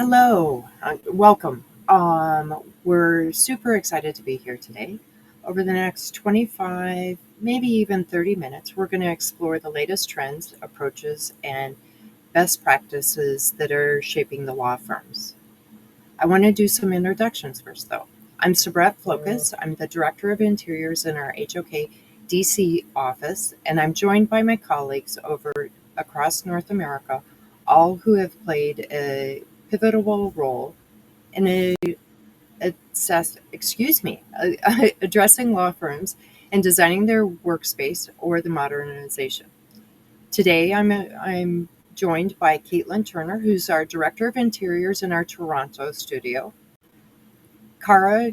Hello, welcome. We're super excited to be here today. Over the next 25, maybe even 30 minutes, we're going to explore the latest trends, approaches, and best practices that are shaping the law firms. I want to do some introductions first, though. I'm Sabret Flocos. I'm the Director of Interiors in our HOK DC office, and I'm joined by my colleagues over across North America, all who have played a pivotal role in addressing law firms and designing their workspace or the modernization. Today, I'm joined by Caitlin Turner, who's our Director of Interiors in our Toronto studio, Cara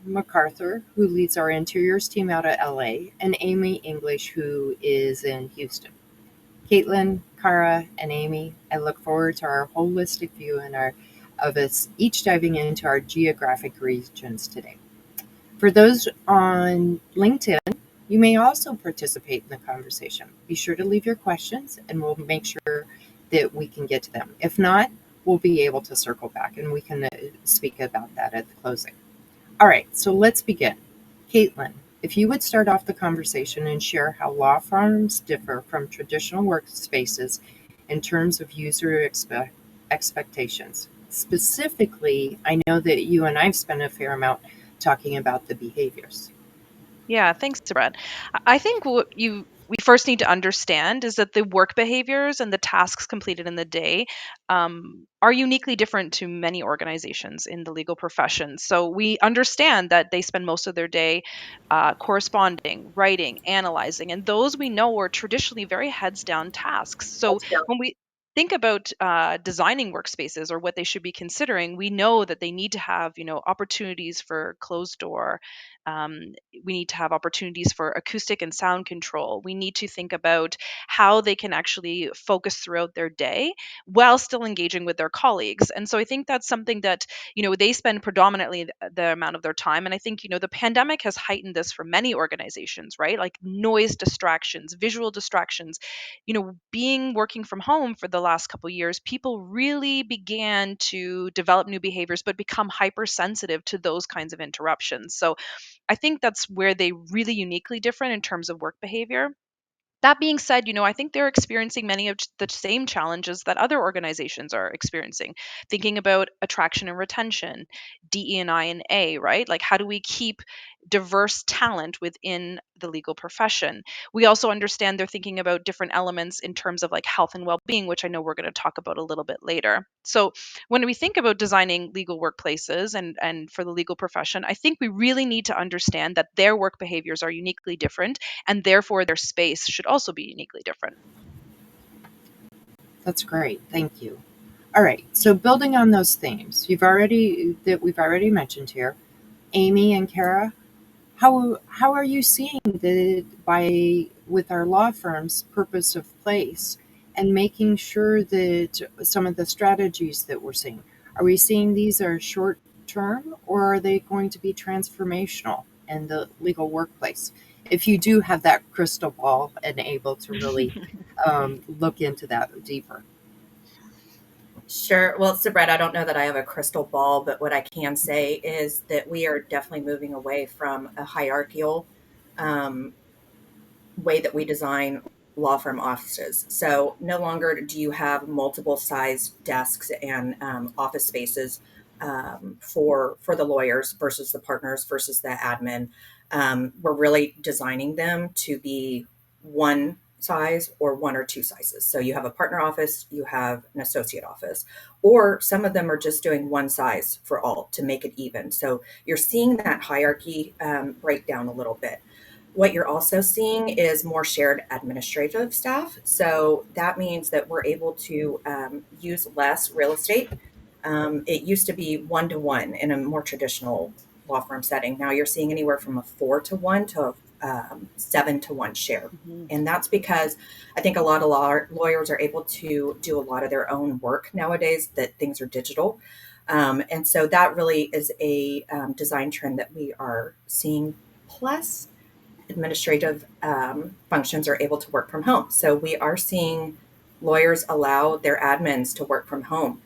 MacArthur, who leads our interiors team out of LA, and Amy English, who is in Houston. Caitlin, Cara, and Amy, I look forward to our holistic view of us each diving into our geographic regions today. For those on LinkedIn, you may also participate in the conversation. Be sure to leave your questions and we'll make sure that we can get to them. If not, we'll be able to circle back and we can speak about that at the closing. All right, so let's begin. Caitlin, if you would start off the conversation and share how law firms differ from traditional workspaces in terms of expectations. Specifically, I know that you and I've spent a fair amount talking about the behaviors. Yeah, thanks, Brad. I think what we first need to understand is that the work behaviors and the tasks completed in the day are uniquely different to many organizations in the legal profession. So we understand that they spend most of their day corresponding, writing, analyzing, and those we know are traditionally very heads down tasks. So when we think about designing workspaces or what they should be considering, we know that they need to have opportunities for closed door. We need to have opportunities for acoustic and sound control. We need to think about how they can actually focus throughout their day while still engaging with their colleagues. And so I think that's something that, they spend predominantly the amount of their time. And I think, the pandemic has heightened this for many organizations, right? Like noise distractions, visual distractions. Being working from home for the last couple of years, people really began to develop new behaviors, but become hypersensitive to those kinds of interruptions. So I think that's where they really uniquely different in terms of work behavior. That being said, I think they're experiencing many of the same challenges that other organizations are experiencing. Thinking about attraction and retention, DE&I and A, right? Like how do we keep diverse talent within the legal profession? We also understand they're thinking about different elements in terms of like health and well-being, which I know we're going to talk about a little bit later. So when we think about designing legal workplaces and for the legal profession, I think we really need to understand that their work behaviors are uniquely different and therefore their space should also be uniquely different. That's great. Thank you. All right. So building on those themes we've already mentioned here, Amy and Kara, how are you seeing that by with our law firm's purpose of place and making sure that some of the strategies that we're seeing, are we seeing these are short term or are they going to be transformational in the legal workplace? If you do have that crystal ball and able to really look into that deeper. Sure. Well, Sabret, I don't know that I have a crystal ball, but what I can say is that we are definitely moving away from a hierarchical um, way that we design law firm offices. So no longer do you have multiple size desks and office spaces for the lawyers versus the partners versus the admin. We're really designing them to be one size or one or two sizes. So you have a partner office, you have an associate office, or some of them are just doing one size for all to make it even. So you're seeing that hierarchy break down a little bit. What you're also seeing is more shared administrative staff. So that means that we're able to use less real estate. It used to be 1 to 1 in a more traditional law firm setting. Now you're seeing anywhere from a 4 to 1 to 7 to 1 share. Mhm. And that's because I think a lot of lawyers are able to do a lot of their own work nowadays, that things are digital. And so that really is a design trend that we are seeing. Plus, administrative functions are able to work from home. So we are seeing lawyers allow their admins to work from home.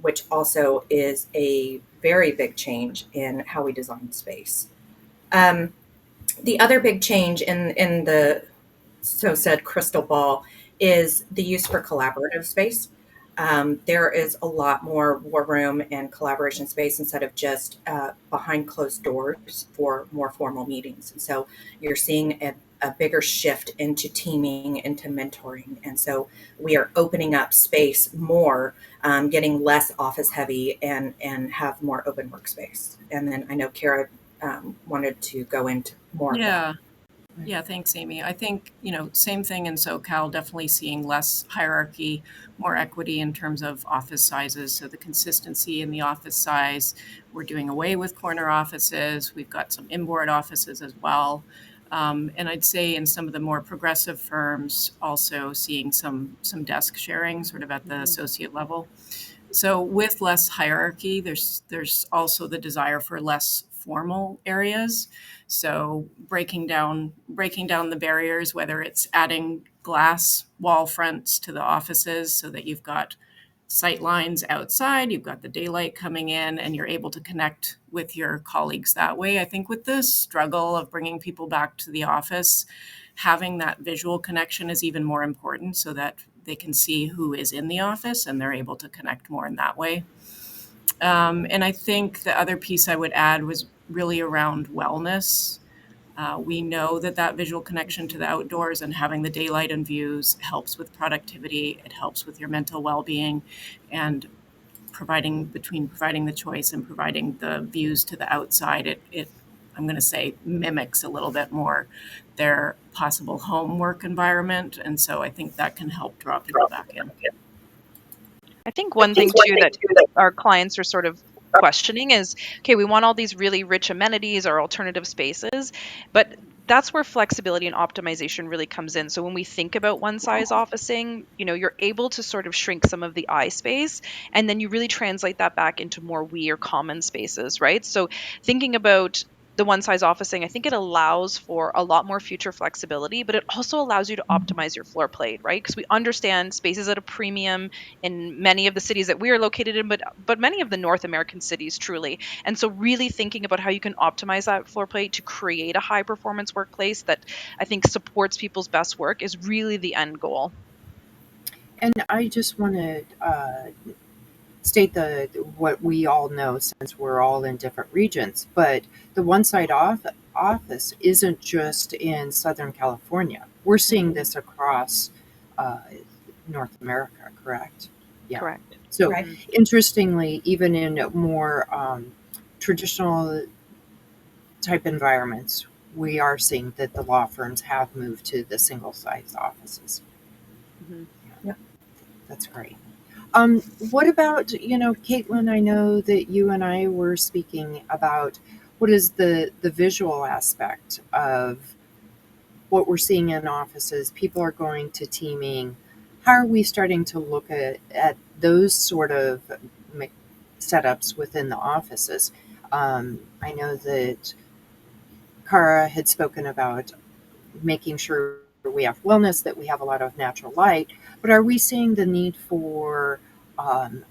which also is a very big change in how we design space. Um, the other big change in the so said crystal ball is the use for collaborative space. There is a lot more war room and collaboration space instead of just behind closed doors for more formal meetings. And so you're seeing a bigger shift into teaming, into mentoring. And so we are opening up space more, getting less office heavy and have more open workspace. And then I know Kara wanted to go into more of that. Yeah. Yeah, thanks, Amy. I think, same thing in SoCal, definitely seeing less hierarchy, more equity in terms of office sizes. So the consistency in the office size, we're doing away with corner offices. We've got some inboard offices as well. And I'd say in some of the more progressive firms, also seeing some desk sharing sort of at the Mhm. associate level. So with less hierarchy, there's also the desire for less formal areas. So breaking down the barriers, whether it's adding glass wall fronts to the offices so that you've got sight lines outside, you've got the daylight coming in, and you're able to connect with your colleagues that way. I think with the struggle of bringing people back to the office, having that visual connection is even more important so that they can see who is in the office and they're able to connect more in that way. And I think the other piece I would add was really around wellness. We know that that visual connection to the outdoors and having the daylight and views helps with productivity. It helps with your mental well-being, and providing the choice and providing the views to the outside. It I'm going to say mimics a little bit more their possible home work environment, and so I think that can help draw people back in. I think one thing too that our clients are sort of questioning is, okay, we want all these really rich amenities or alternative spaces, but that's where flexibility and optimization really comes in. So when we think about one size officing, you're able to sort of shrink some of the eye space, and then you really translate that back into more we or common spaces, right? So thinking about the one size officing, I think it allows for a lot more future flexibility, but it also allows you to optimize your floor plate, right? Because we understand space is at a premium in many of the cities that we are located in, but many of the North American cities truly. And so really thinking about how you can optimize that floor plate to create a high performance workplace that I think supports people's best work is really the end goal. And I just want to state the what we all know since we're all in different regions. But the office isn't just in Southern California. We're seeing Mhm. this across uh, North America, correct? Yeah. Correct. So Right. Hmm. interestingly, even in more traditional type environments, we are seeing that the law firms have moved to the single size offices. Hmm. Yep. That's great. What about, Caitlin, I know that you and I were speaking about what is the visual aspect of what we're seeing in offices. People are going to teaming. How are we starting to look at those sort of me- setups within the offices? I know that Cara had spoken about making sure we have wellness, that we have a lot of natural light. But are we seeing the need for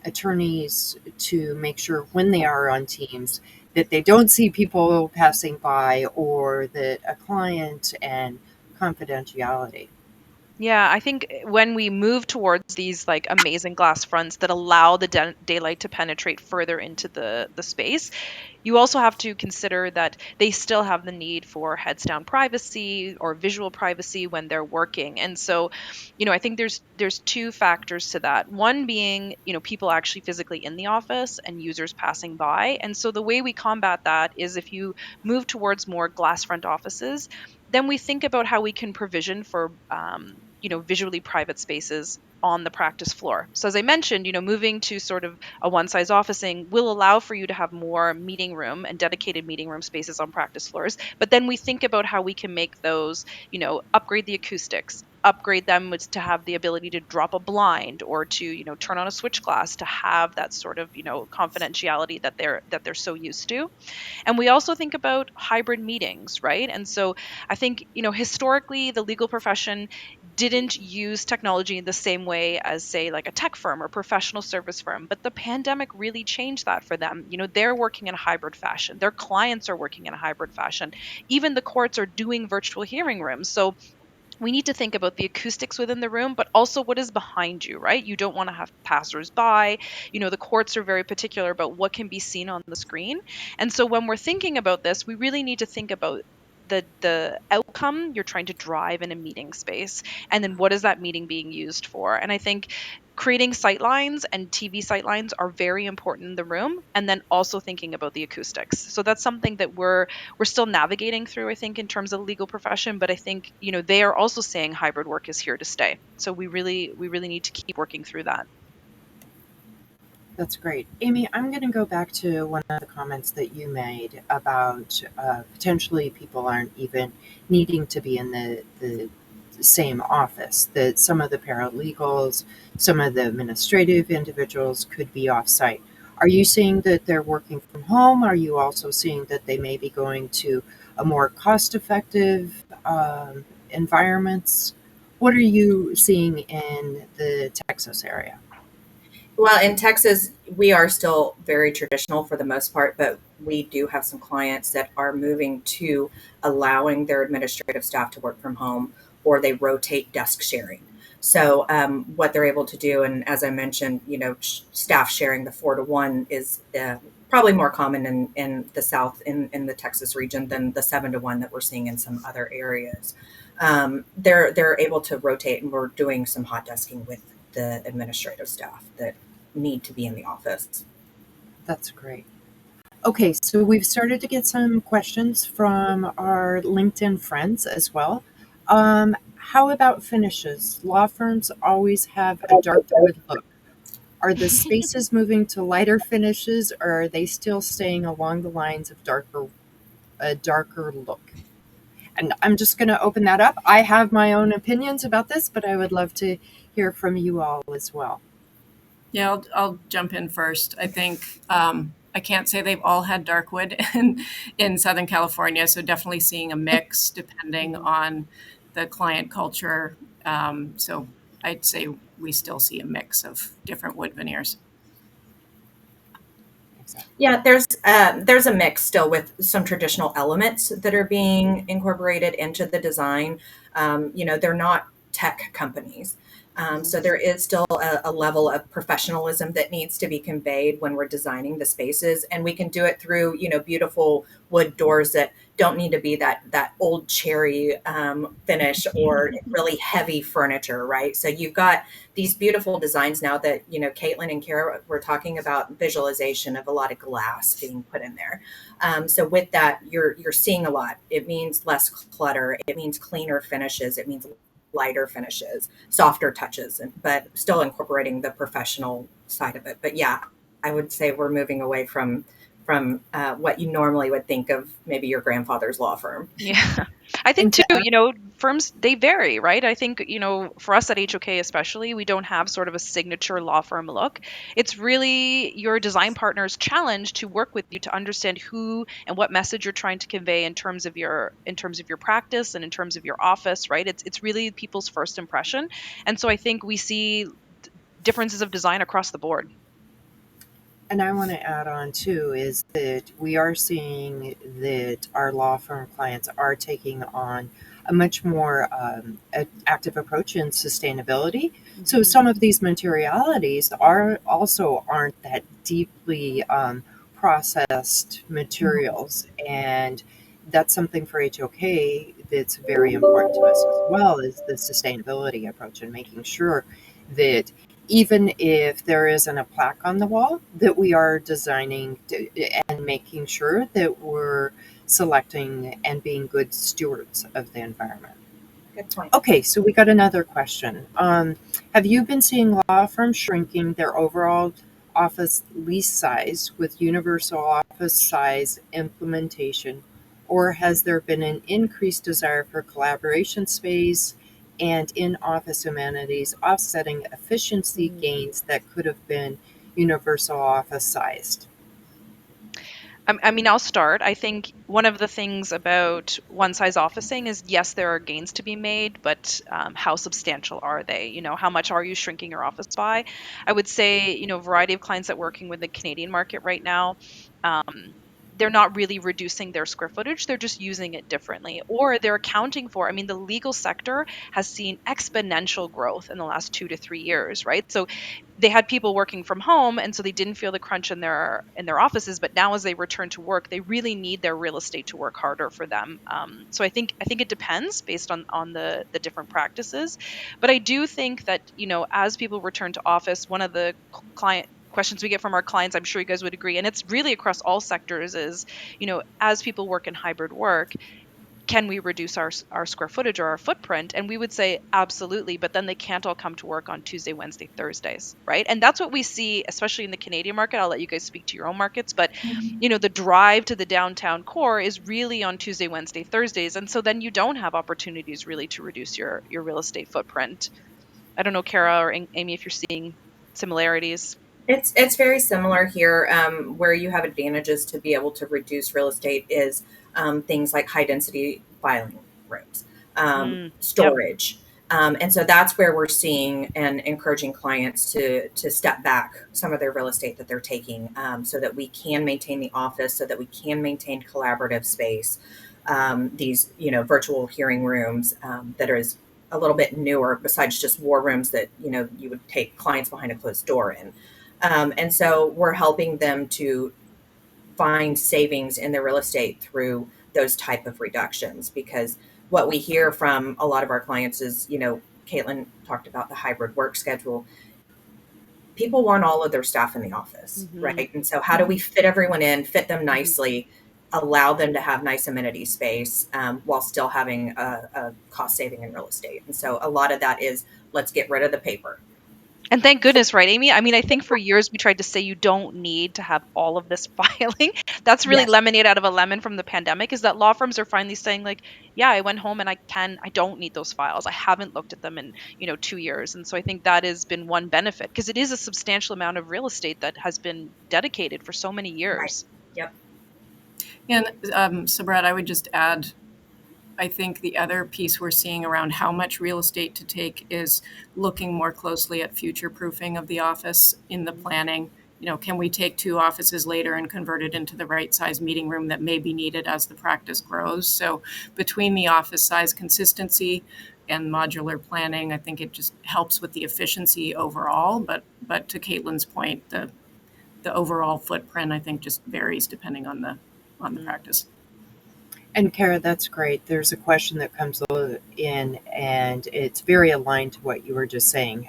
attorneys to make sure when they are on teams that they don't see people passing by or that a client and confidentiality? Yeah, I think when we move towards these like amazing glass fronts that allow the daylight to penetrate further into the space, you also have to consider that they still have the need for heads down privacy or visual privacy when they're working. And so, I think there's two factors to that. One being, people actually physically in the office and users passing by. And so the way we combat that is if you move towards more glass front offices, then we think about how we can provision for visually private spaces on the practice floor. So as I mentioned, moving to sort of a one size officing will allow for you to have more meeting room and dedicated meeting room spaces on practice floors. But then we think about how we can make those, upgrade the acoustics, upgrade them was to have the ability to drop a blind or to, turn on a switch glass to have that sort of, confidentiality that they're so used to. And we also think about hybrid meetings, right? And so I think, historically, the legal profession didn't use technology in the same way as, say, like a tech firm or professional service firm. But the pandemic really changed that for them. They're working in a hybrid fashion, their clients are working in a hybrid fashion. Even the courts are doing virtual hearing rooms. So we need to think about the acoustics within the room, but also what is behind you, right? You don't want to have passersby. The courts are very particular about what can be seen on the screen. And so when we're thinking about this, we really need to think about the outcome you're trying to drive in a meeting space, and then what is that meeting being used for. And I think creating sightlines and TV sightlines are very important in the room, and then also thinking about the acoustics. So that's something that we're still navigating through, I think, in terms of the legal profession. But I think, they are also saying hybrid work is here to stay. So we really need to keep working through that. That's great. Amy, I'm going to go back to one of the comments that you made about potentially people aren't even needing to be in the same office, that some of the paralegals, some of the administrative individuals could be off-site. Are you seeing that they're working from home? Are you also seeing that they may be going to a more cost-effective environments? What are you seeing in the Texas area? Well, in Texas, we are still very traditional for the most part, but we do have some clients that are moving to allowing their administrative staff to work from home, or they rotate desk sharing. So, what they're able to do, and as I mentioned, staff sharing the 4-to-1 is probably more common in the South, in the Texas region, than the 7-to-1 that we're seeing in some other areas. They're able to rotate, and we're doing some hot desking with the administrative staff that need to be in the office. That's great. Okay, so we've started to get some questions from our LinkedIn friends as well. How about finishes? Law firms always have a dark wood look. Are the spaces moving to lighter finishes, or are they still staying along the lines of a darker look? And I'm just going to open that up. I have my own opinions about this, but I would love to hear from you all as well. Yeah, I'll jump in first. I think I can't say they've all had dark wood in Southern California, so definitely seeing a mix depending Mhm. on the client culture. So I'd say we still see a mix of different wood veneers. Exactly. Yeah, there's a mix still with some traditional elements that are being incorporated into the design. They're not tech companies. So there is still a level of professionalism that needs to be conveyed when we're designing the spaces, and we can do it through beautiful wood doors that don't need to be that old cherry finish or really heavy furniture, right? So you've got these beautiful designs now that Caitlin and Kara were talking about, visualization of a lot of glass being put in there. So with that, you're seeing a lot. It means less clutter. It means cleaner finishes. It means lighter finishes, softer touches, but still incorporating the professional side of it. But yeah, I would say we're moving away from what you normally would think of maybe your grandfather's law firm. Yeah. I think And too, to add, firms, they vary, right? I think, for us at HOK especially, we don't have sort of a signature law firm look. It's really your design partner's challenge to work with you to understand who and what message you're trying to convey in terms of your practice and in terms of your office, right? It's really people's first impression. And so I think we see differences of design across the board. And I want to add on too is that we are seeing that our law firm clients are taking on a much more active approach in sustainability. So Mhm. some of these materialities aren't that deeply processed materials, and that's something for HOK that's very important to us as well, is the sustainability approach and making sure that even if there isn't a plaque on the wall, that we are designing and making sure that we're selecting and being good stewards of the environment. Good point. Okay, so we got another question. Have you been seeing law firms shrinking their overall office lease size with universal office size implementation, or has there been an increased desire for collaboration space and in-office amenities, offsetting efficiency Mhm. gains that could have been universal office sized. I mean, I'll start. I think one of the things about one size officing is yes, there are gains to be made, but how substantial are they? How much are you shrinking your office by? I would say, a variety of clients that working with the Canadian market right now, they're not really reducing their square footage. They're just using it differently, or they're accounting for. I mean, the legal sector has seen exponential growth in the last 2 to 3 years, right? So they had people working from home, and so they didn't feel the crunch in their offices, but now as they return to work, they really need their real estate to work harder for them. So I think it depends based on the different practices, but I do think that as people return to office, one of the client questions we get from our clients, I'm sure you guys would agree, and it's really across all sectors, is as people work in hybrid work, can we reduce our square footage or our footprint? And we would say absolutely, but then they can't all come to work on Tuesday, Wednesday, Thursdays, right? And that's what we see, especially in the Canadian market. I'll let you guys speak to your own markets, but the drive to the downtown core is really on Tuesday, Wednesday, Thursdays, and so then you don't have opportunities really to reduce your real estate footprint. I don't know, Kara or Amy, if you're seeing similarities. It's very similar here. Where you have advantages to be able to reduce real estate is things like high density filing rooms, Yep. storage, and so that's where we're seeing and encouraging clients to step back some of their real estate that they're taking, so that we can maintain the office, so that we can maintain collaborative space. These virtual hearing rooms that are a little bit newer, besides just war rooms that you would take clients behind a closed door in. And so we're helping them to find savings in their real estate through those type of reductions, because what we hear from a lot of our clients is, Caitlin talked about the hybrid work schedule. People want all of their staff in the office, Hmm. right? And so how do we fit everyone in, fit them Hmm. nicely, allow them to have nice amenity space, while still having a cost saving in real estate? And so a lot of that is, let's get rid of the paper. And thank goodness, right, Amy? I mean, I think for years we tried to say you don't need to have all of this filing. That's really Yes, lemonade out of a lemon from the pandemic, is that law firms are finally saying, like, yeah, I went home and I don't need those files. I haven't looked at them in, 2 years. And so I think that has been one benefit, because it is a substantial amount of real estate that has been dedicated for so many right. years. Yep. And so, Brad, I would just add, I think the other piece we're seeing around how much real estate to take is looking more closely at future proofing of the office in the planning. Can we take two offices later and convert it into the right size meeting room that may be needed as the practice grows? So between the office size consistency and modular planning, I think it just helps with the efficiency overall. But to Caitlin's point, the overall footprint, I think, just varies depending on the Mm, practice. And Kara, that's great. There's a question that comes in, and it's very aligned to what you were just saying.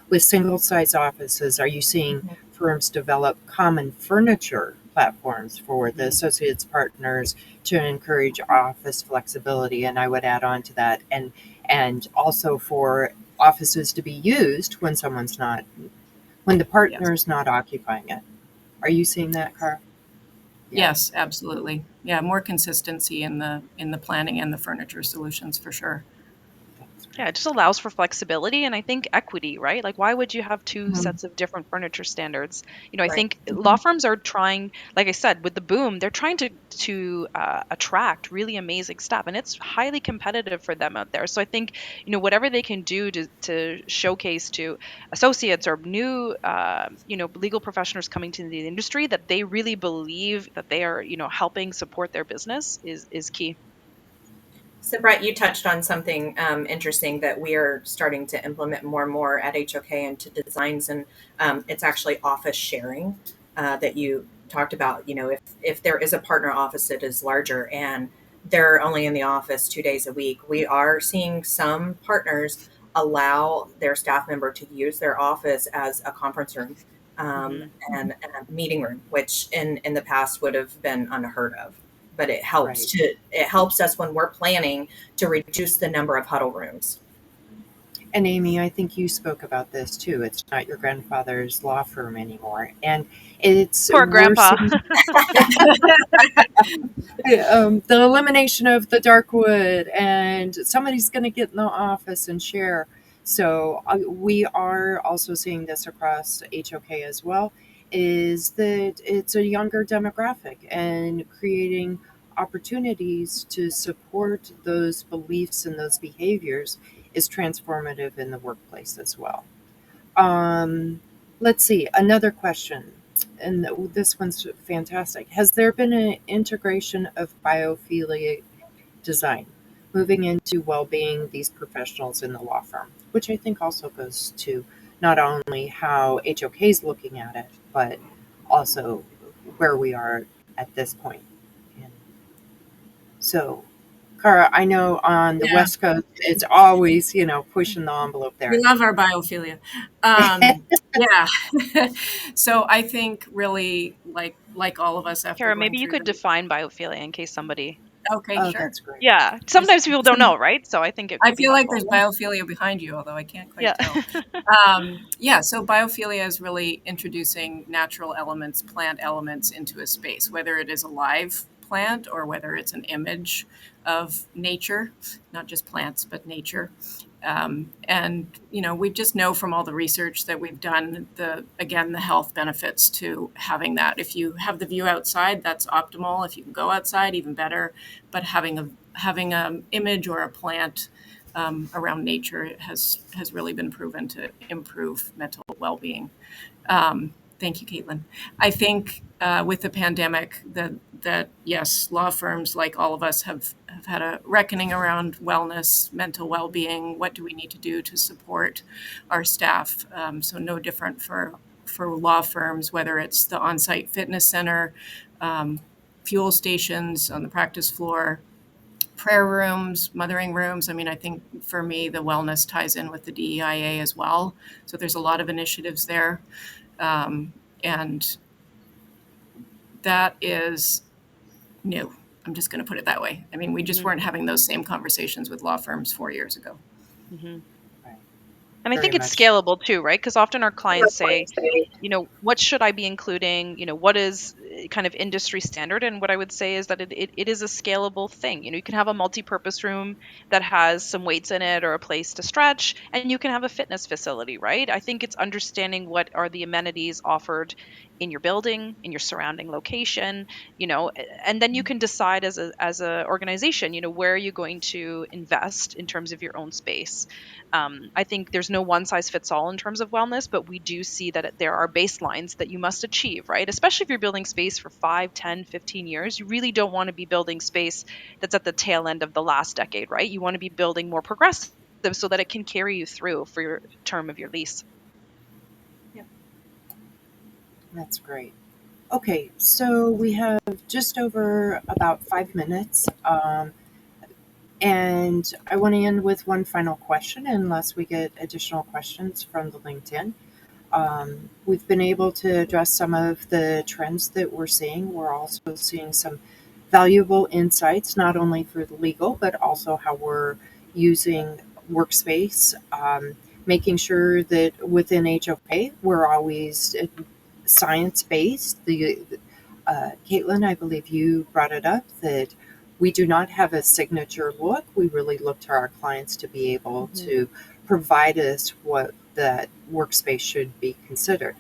With single size offices, are you seeing Mhm. firms develop common furniture platforms for the mhm. associates partners to encourage office flexibility? And I would add on to that, and also for offices to be used when the Yes. partner's not occupying it. Are you seeing that, Kara? Yeah. Yes, absolutely. Yeah, more consistency in the planning and the furniture solutions for sure. That's Yeah, great. it just allows for flexibility and I think equity, right? Like, why would you have two Mhm. sets of different furniture standards? I Right. think law firms are trying, like I said, with the boom, they're trying to attract really amazing staff, and it's highly competitive for them out there. So I think whatever they can do to showcase to associates or new legal professionals coming to the industry that they really believe that they are helping support their business is key. So, Brett, you touched on something interesting that we are starting to implement more and more at HOK into designs, and it's actually office sharing that you talked about. If there is a partner office that is larger and they're only in the office 2 days a week, we are seeing some partners allow their staff member to use their office as a conference room, um, Hmm. and a meeting room, which in the past would have been unheard of. But Right. it helps us when we're planning to reduce the number of huddle rooms. And Amy, I think you spoke about this too. It's not your grandfather's law firm anymore, and it's Poor we're grandpa. seeing the elimination of the dark wood, and somebody's going to get in the office and share. So we are also seeing this across HOK as well. Is that it's a younger demographic and creating opportunities to support those beliefs and those behaviors is transformative in the workplace as well. Um, let's see, another question, and this one's fantastic. Has there been an integration of biophilia design moving into well-being these professionals in the law firm? Which I think also goes to not only how HOK is looking at it, but also where we are at this point. And so, Cara, I know on the Yeah, West Coast, it's always, pushing the envelope we there. love our biophilia. Yeah. So I think really like all of us after Kara, going maybe you through could the define biophilia in case somebody. okay, Oh, sure. that's great. Yeah, There's sometimes people don't some know, right? So I think it I could be feel like helpful. there's biophilia behind you, although I can't Yeah. quite tell. Yeah, so biophilia is really introducing natural elements, plant elements into a space, whether it is a live plant or whether it's an image of nature, not just plants, but nature. And we just know from all the research that we've done the health benefits to having that. If you have the view outside, that's optimal. If you can go outside, even better. But having a image or a plant around nature has really been proven to improve mental well-being. Thank you, Caitlin. I think with the pandemic, that yes, law firms like all of us have had a reckoning around wellness, mental well-being. What do we need to do to support our staff? So no different for law firms, whether it's the on-site fitness center, um, fuel stations on the practice floor, prayer rooms, mothering rooms. I mean, I think for me, the wellness ties in with the DEIA as well. So there's a lot of initiatives there. Um, and that is new. I'm just going to put it that way. I mean, we just Hmm. weren't having those same conversations with law firms 4 years ago. Hmm. Right. And I Very think it's much. scalable too, right? Because often our clients say, what should I be including? What is kind of industry standard? And what I would say is that it is a scalable thing. You can have a multi-purpose room that has some weights in it or a place to stretch, and you can have a fitness facility, right? I think it's understanding what are the amenities offered in your building, in your surrounding location, and then you can decide as a organization, where are you going to invest in terms of your own space. I think there's no one size fits all in terms of wellness, but we do see that there are baselines that you must achieve, right? Especially if you're building space for 5, 10, 15 years. You really don't want to be building space that's at the tail end of the last decade, right? You want to be building more progressive so that it can carry you through for your term of your lease. Yep. That's great. Okay, so we have just over about 5 minutes. And I want to end with one final question, unless we get additional questions from the LinkedIn. We've been able to address some of the trends that we're seeing. We're also seeing some valuable insights, not only for the legal, but also how we're using workspace, making sure that within HOK, we're always science based. Caitlin, I believe you brought it up that we do not have a signature look. We really look to our clients to be able Hmm. to provide us what that workspace should be considered.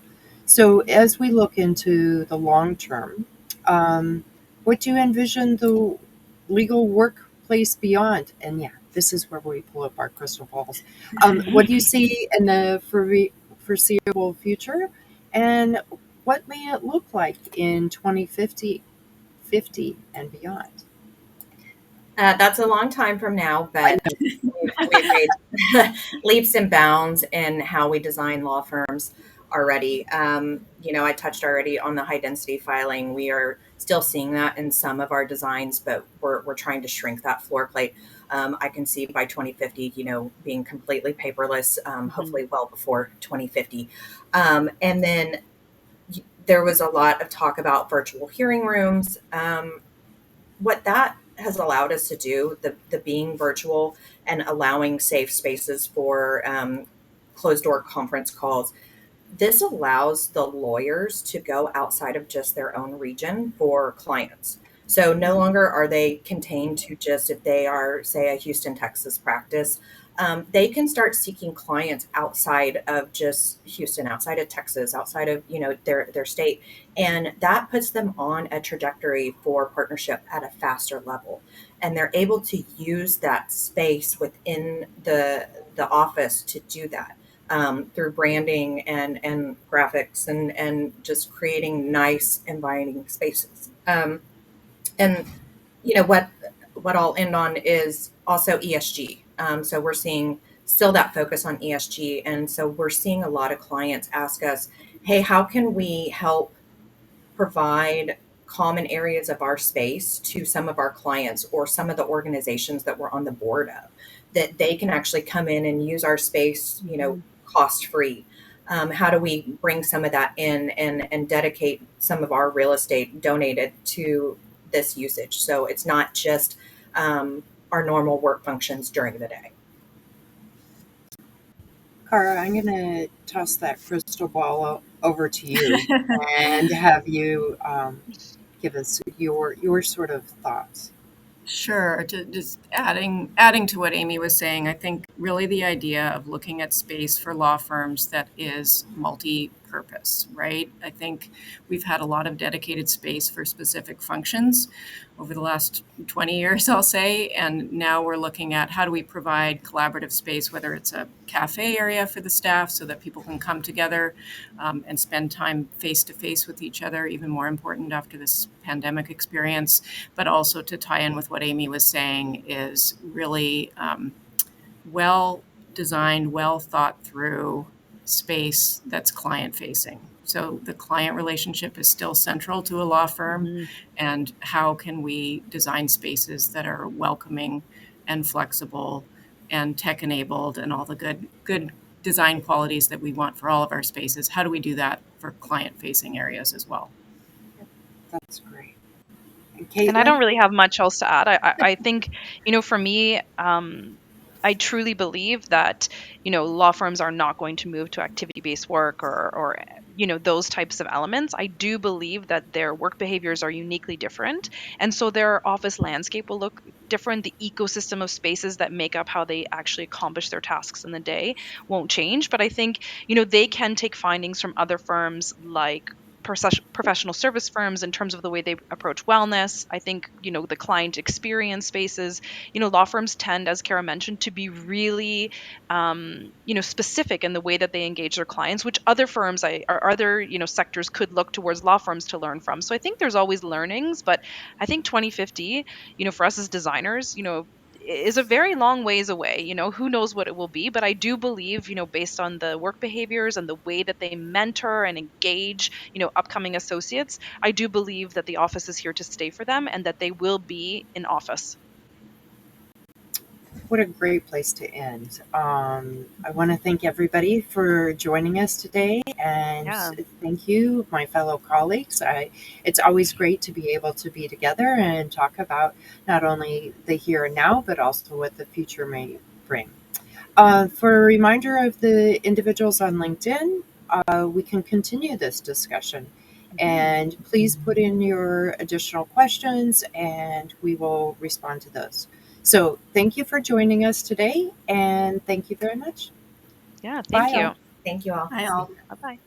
So, as we look into the long term, what do you envision the legal workplace beyond? And yeah, this is where we pull up our crystal balls. What do you see in the foreseeable future? And what may it look like in 2050 and beyond? That's a long time from now, I but know. we've made leaps and bounds in how we design law firms already. I touched already on the high density filing. We are still seeing that in some of our designs, but we're trying to shrink that floor plate. I can see by 2050, being completely paperless, Hmm. hopefully well before 2050. And then there was a lot of talk about virtual hearing rooms. What that has allowed us to do, the being virtual and allowing safe spaces for closed door conference calls, this allows the lawyers to go outside of just their own region for clients. So no longer are they contained to just, if they are, say, a Houston, Texas practice, they can start seeking clients outside of just Houston, outside of Texas, outside of, their state, and that puts them on a trajectory for partnership at a faster level. And they're able to use that space within the office to do that, through branding and graphics and just creating nice, inviting spaces. And what I'll end on is also ESG. So we're seeing still that focus on ESG, and so we're seeing a lot of clients ask us, "Hey, how can we help provide common areas of our space to some of our clients or some of the organizations that we're on the board of, that they can actually come in and use our space, cost free? How do we bring some of that in and dedicate some of our real estate donated to this usage, so it's not just our normal work functions during the day?" Cara, I'm going to toss that crystal ball over to you and have you give us your sort of thoughts. Sure. Just adding to what Amy was saying, I think really the idea of looking at space for law firms that is multi-purpose, right? I think we've had a lot of dedicated space for specific functions over the last 20 years, I'll say, and now we're looking at how do we provide collaborative space, whether it's a cafe area for the staff so that people can come together and spend time face to face with each other, even more important after this pandemic experience, but also to tie in with what Amy was saying is really well designed, well thought through space that's client facing. So the client relationship is still central to a law firm. Mhm. And how can we design spaces that are welcoming and flexible and tech enabled and all the good design qualities that we want for all of our spaces? How do we do that for client facing areas as well? That's great. And And I don't Caitlin? really have much else to add. I think, for me, I truly believe that, law firms are not going to move to activity-based work or those types of elements. I do believe that their work behaviors are uniquely different. And so their office landscape will look different. The ecosystem of spaces that make up how they actually accomplish their tasks in the day won't change. But I think, they can take findings from other firms like professional service firms in terms of the way they approach wellness. I think, the client experience spaces, law firms tend, as Kara mentioned, to be really, specific in the way that they engage their clients, which other firms or other, sectors could look towards law firms to learn from. So I think there's always learnings, but I think 2050, for us as designers, is a very long ways away. Who knows what it will be, but I do believe, based on the work behaviors and the way that they mentor and engage, upcoming associates, I do believe that the office is here to stay for them and that they will be in office. What a great place to end. I want to thank everybody for joining us today, and Yeah. thank you, my fellow colleagues. It's always great to be able to be together and talk about not only the here and now, but also what the future may bring. For a reminder of the individuals on LinkedIn, we can continue this discussion. And please put in your additional questions and we will respond to those. So thank you for joining us today and thank you very much. Yeah. Thank Bye you. all. Thank you all. Hi, all. Bye bye.